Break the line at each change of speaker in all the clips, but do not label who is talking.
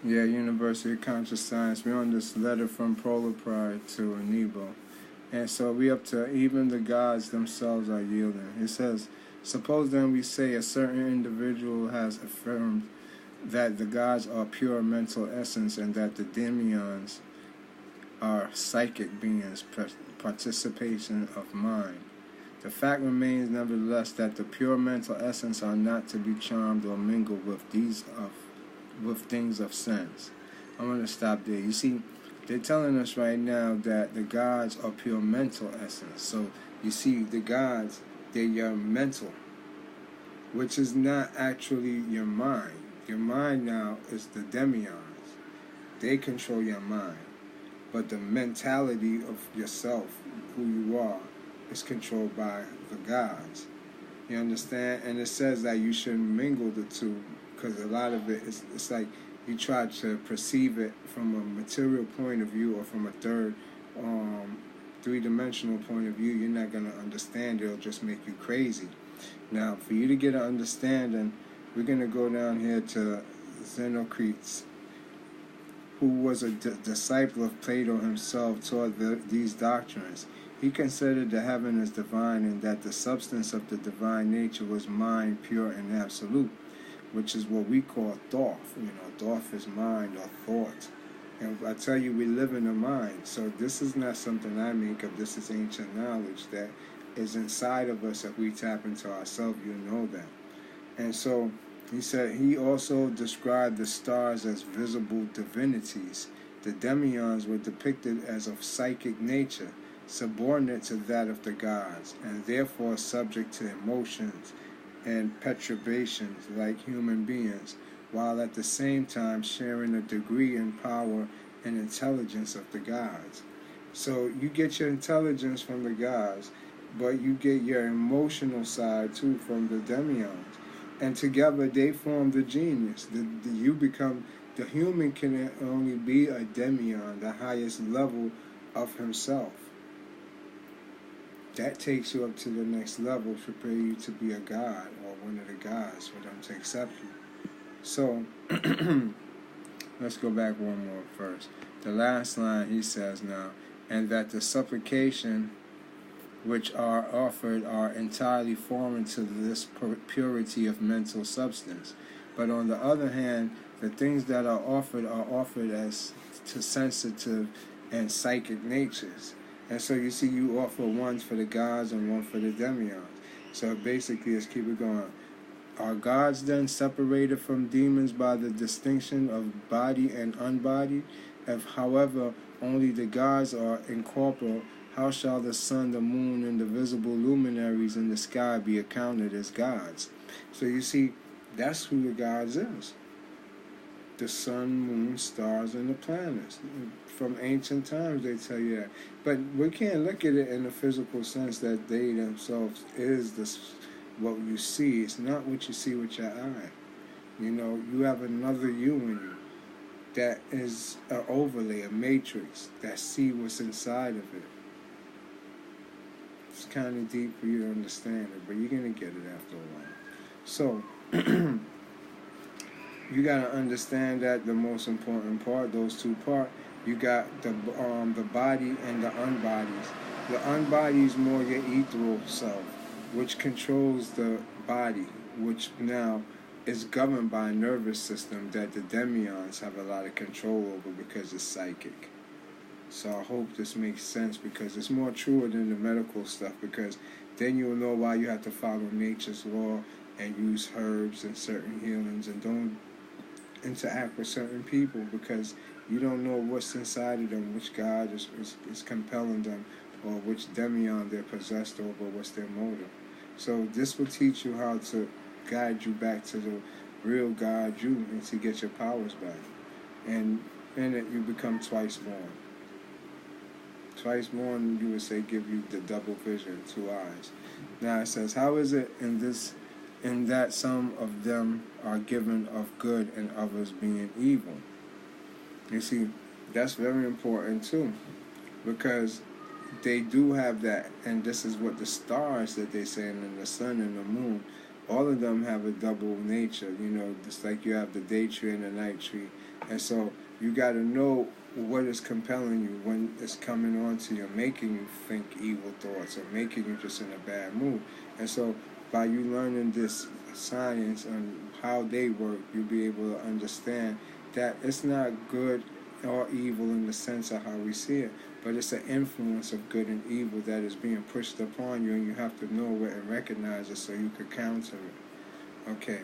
Yeah, University of Conscious Science. We're on this letter from Polar Pride to Nebo. And so we up to even the gods themselves are yielding. It says, suppose then we say a certain individual has affirmed that the gods are pure mental essence and that the demions are psychic beings, participation of mind. The fact remains nevertheless that the pure mental essence are not to be charmed or mingled with things of sense. I'm going to stop there. You see, they're telling us right now that the gods are pure mental essence. So you see, the gods, they're your mental, which is not actually your mind. Your mind now is the demions. They control your mind. But the mentality of yourself, who you are, is controlled by the gods. You understand? And it says that you shouldn't mingle the two, because a lot of it is, it's like you try to perceive it from a material point of view or from a third three-dimensional point of view. You're not going to understand it. It'll just make you crazy. Now, for you to get an understanding, we're going to go down here to Xenocrates, who was a disciple of Plato himself, taught these doctrines. He considered the heaven as divine and that the substance of the divine nature was mind, pure and absolute, which is what we call thought. Thought is mind or thought. And I tell you, we live in the mind. So this is not something I make up. This is ancient knowledge that is inside of us. If we tap into ourselves, you know that. And so he said he also described the stars as visible divinities. The demions were depicted as of psychic nature, subordinate to that of the gods, and therefore subject to emotions and perturbations like human beings, while at the same time sharing a degree in power and intelligence of the gods. So you get your intelligence from the gods, but you get your emotional side too from the demions. And together they form the genius. You become, the human can only be a demion, the highest level of himself. That takes you up to the next level, prepare you to be a god or one of the gods for them to accept you. So, let's go back one more first. The last line he says now, and that the supplication which are offered are entirely foreign to this purity of mental substance. But on the other hand, the things that are offered as to sensitive and psychic natures. And so you see, you offer one for the gods and one for the demions. So basically, let's keep it going. Are gods then separated from demons by the distinction of body and unbodied? If, however, only the gods are incorporeal, how shall the sun, the moon, and the visible luminaries in the sky be accounted as gods? So you see, that's who the gods is. The sun, moon, stars, and the planets. From ancient times, they tell you that. But we can't look at it in the physical sense that they themselves is what you see. It's not what you see with your eye. You have another you in you that is an overlay, a matrix, that see what's inside of it. It's kind of deep for you to understand it, but you're going to get it after a while. So, you got to understand that the most important part, those two parts, you got the body and the unbodies. The unbodied is more your ethereal self, which controls the body, which now is governed by a nervous system that the demions have a lot of control over because it's psychic. So I hope this makes sense, because it's more truer than the medical stuff, because then you'll know why you have to follow nature's law and use herbs and certain healings and don't interact with certain people, because you don't know what's inside of them, which God is compelling them, or which demion they're possessed over, what's their motive. So this will teach you how to guide you back to the real God you, and to get your powers back. And in it, you become twice born. Twice born, you would say, give you the double vision, 2 eyes. Now it says, how is it in that some of them are given of good and others being evil? You see, that's very important too, because they do have that, and this is what the stars that they say, and the sun and the moon, all of them have a double nature. Just like you have the day tree and the night tree, And so you got to know what is compelling you when it's coming on to you, making you think evil thoughts or making you just in a bad mood. And so by you learning this science and how they work, you'll be able to understand that it's not good or evil in the sense of how we see it, but it's an influence of good and evil that is being pushed upon you, and you have to know it and recognize it so you can counter it. Okay.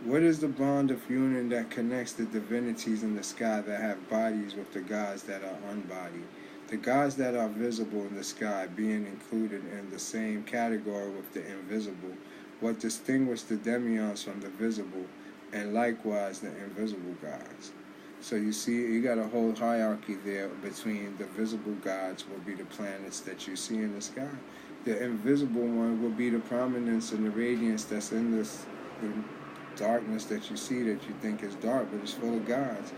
What is the bond of union that connects the divinities in the sky that have bodies with the gods that are unbodied? The gods that are visible in the sky being included in the same category with the invisible, what distinguishes the demions from the visible, and likewise the invisible gods. So you see, you got a whole hierarchy there between the visible gods will be the planets that you see in the sky. The invisible one will be the prominence and the radiance that's in this darkness that you see that you think is dark, but it's full of gods.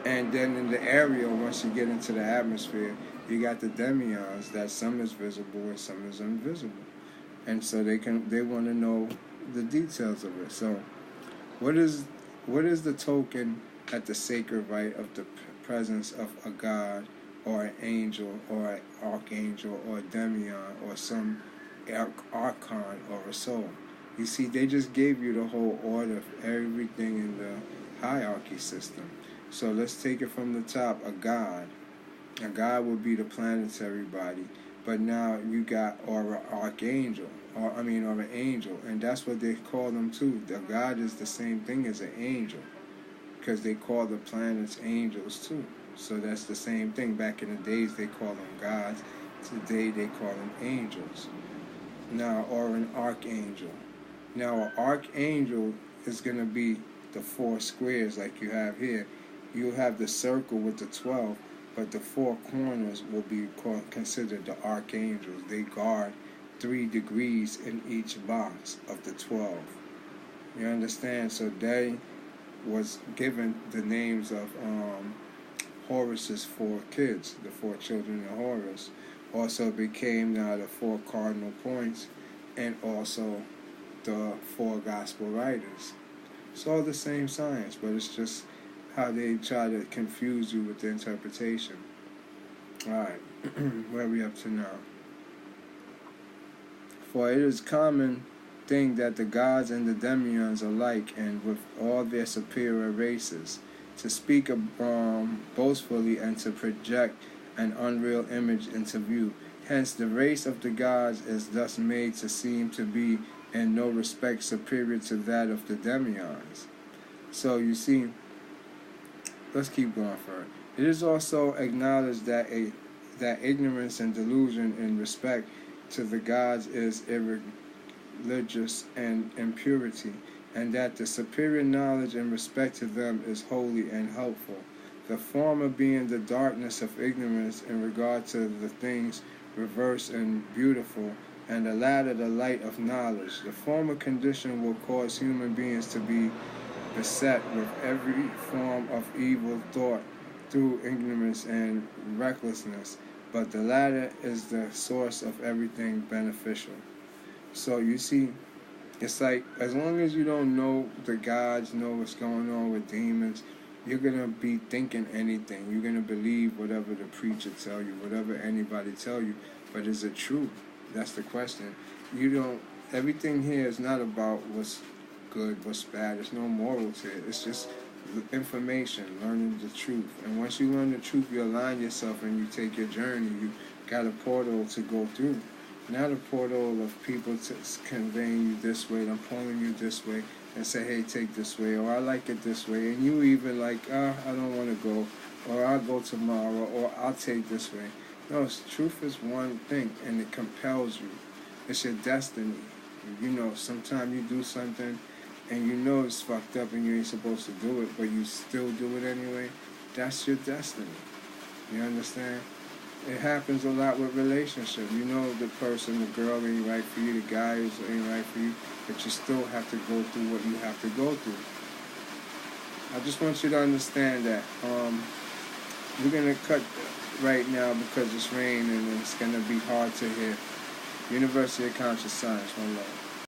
And then in the area, once you get into the atmosphere, you got the demions, that some is visible and some is invisible. And so they want to know the details of it. So what is the token at the sacred rite of the presence of a god or an angel or an archangel or a demion or some archon or a soul? You see, they just gave you the whole order of everything in the hierarchy system. So let's take it from the top. A god. A god would be the planetary body. But now you got, or an archangel, or an angel. And that's what they call them too. The god is the same thing as an angel, because they call the planets angels too. So that's the same thing. Back in the days, they call them gods. Today, they call them angels. Now, or an archangel. Now, an archangel is going to be the 4 squares like you have here. You'll have the circle with the 12, but the 4 corners will be considered the archangels. They guard 3 degrees in each box of the 12. You understand? So they was given the names of Horus's 4 kids, the 4 children of Horus. Also became now the 4 cardinal points, and also the 4 gospel writers. It's all the same science, but it's just how they try to confuse you with the interpretation. Alright, where are we up to now? For it is common thing that the gods and the demions alike, and with all their superior races, to speak boastfully and to project an unreal image into view. Hence the race of the gods is thus made to seem to be in no respect superior to that of the demions. So you see, let's keep going further. It is also acknowledged that ignorance and delusion in respect to the gods is irreligious and impurity, and that the superior knowledge in respect to them is holy and helpful. The former being the darkness of ignorance in regard to the things reverse and beautiful, and the latter the light of knowledge. The former condition will cause human beings to be beset with every form of evil thought through ignorance and recklessness, but the latter is the source of everything beneficial. So you see, it's like, as long as you don't know the gods, know what's going on with demons, you're going to be thinking anything. You're going to believe whatever the preacher tell you, whatever anybody tell you. But is it true? That's the question. Everything here is not about what's good, what's bad. There's no morals here. It's just information, learning the truth. And once you learn the truth, you align yourself and you take your journey. You got a portal to go through. Not a portal of people conveying you this way, I'm pulling you this way, and say, hey, take this way, or I like it this way. And you even like, I don't want to go, or I'll go tomorrow, or I'll take this way. No, truth is one thing, and it compels you. It's your destiny. Sometimes you do something, and you know it's fucked up and you ain't supposed to do it, but you still do it anyway. That's your destiny. You understand? It happens a lot with relationships. You know the person, the girl ain't right for you, the guy ain't right for you, but you still have to go through what you have to go through. I just want you to understand that we're going to cut right now because it's raining and it's going to be hard to hear. University of Conscious Science, one love.